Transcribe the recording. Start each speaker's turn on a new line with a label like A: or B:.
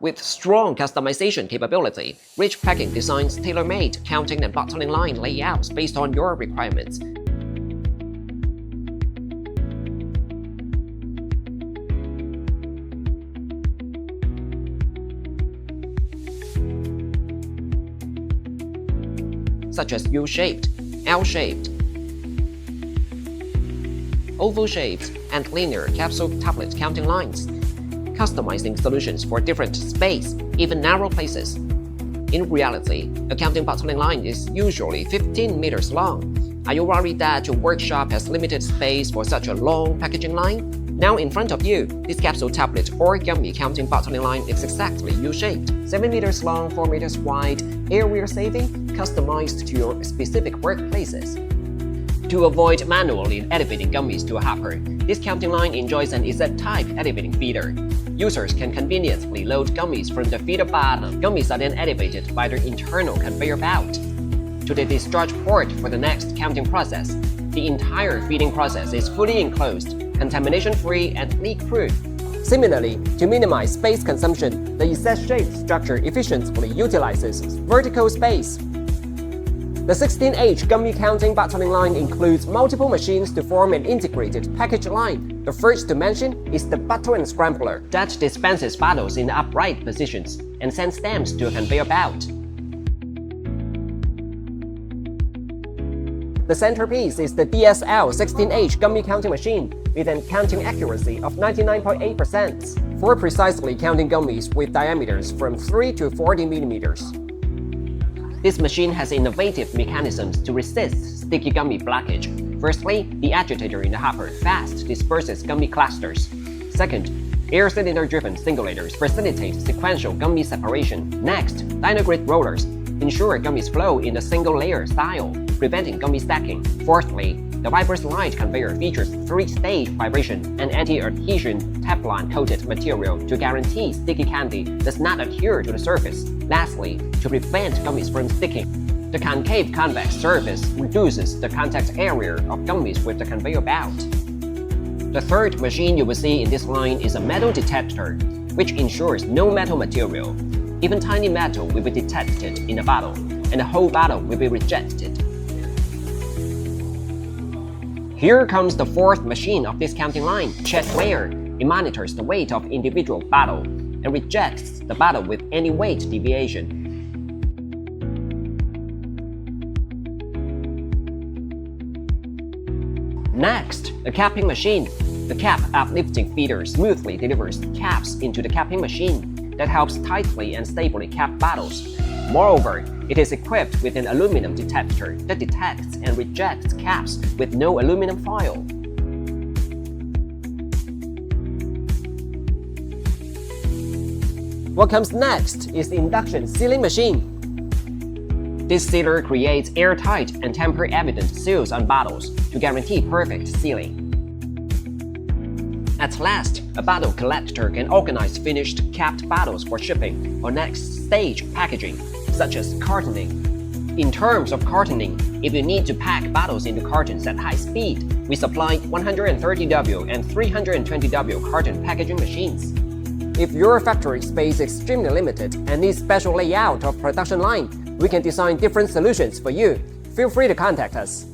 A: With strong customization capability, rich packing designs tailor-made counting and bottling line layouts based on your requirements. Such as U-shaped, L-shaped, oval-shaped, and linear capsule tablet counting lines, customizing solutions for different space, even narrow places. In reality, a counting bottling line is usually 15 meters long. Are you worried that your workshop has limited space for such a long packaging line? Now in front of you, this capsule tablet or gummy counting bottling line is exactly U-shaped, 7 meters long, 4 meters wide, area saving, customized to your specific workplaces. To avoid manually elevating gummies to a hopper, this counting line enjoys an Z-type elevating feeder. Users can conveniently load gummies from the feeder bottom. Gummies are then elevated by their internal conveyor belt to the discharge port for the next counting process. The entire feeding process is fully enclosed, contamination-free, and leak-proof. Similarly, to minimize space consumption, the Z-shaped structure efficiently utilizes vertical space. The 16H gummy counting bottling line includes multiple machines to form an integrated package line. The first to mention is the bottle unscrambler that dispenses bottles in the upright positions and sends stamps to a conveyor belt. The centerpiece is the DSL 16H gummy counting machine with a counting accuracy of 99.8% for precisely counting gummies with diameters from 3 to 40 millimeters. This machine has innovative mechanisms to resist sticky gummy blockage. Firstly, the agitator in the hopper fast disperses gummy clusters. Second, air cylinder-driven singulators facilitate sequential gummy separation. Next, dynagrid rollers ensure gummies flow in a single-layer style, preventing gummy stacking. Fourthly, the Vibrous Light conveyor features 3-stage vibration and anti-adhesion Teflon-coated material to guarantee sticky candy does not adhere to the surface. Lastly, to prevent gummies from sticking, the concave convex surface reduces the contact area of gummies with the conveyor belt. The third machine you will see in this line is a metal detector, which ensures no metal material. Even tiny metal will be detected in a bottle, and the whole bottle will be rejected. Here comes the fourth machine of this counting line, check weigher. It monitors the weight of individual bottle and rejects the bottle with any weight deviation. Next, a capping machine. The cap uplifting feeder smoothly delivers caps into the capping machine that helps tightly and stably cap bottles. Moreover, it is equipped with an aluminum detector that detects and rejects caps with no aluminum foil. What comes next is the induction sealing machine. This sealer creates airtight and tamper-evident seals on bottles to guarantee perfect sealing. At last, a bottle collector can organize finished capped bottles for shipping or next stage packaging, such as cartoning. In terms of cartoning, if you need to pack bottles into cartons at high speed, we supply 130W and 320W carton packaging machines. If your factory space is extremely limited and needs special layout of production line, we can design different solutions for you. Feel free to contact us.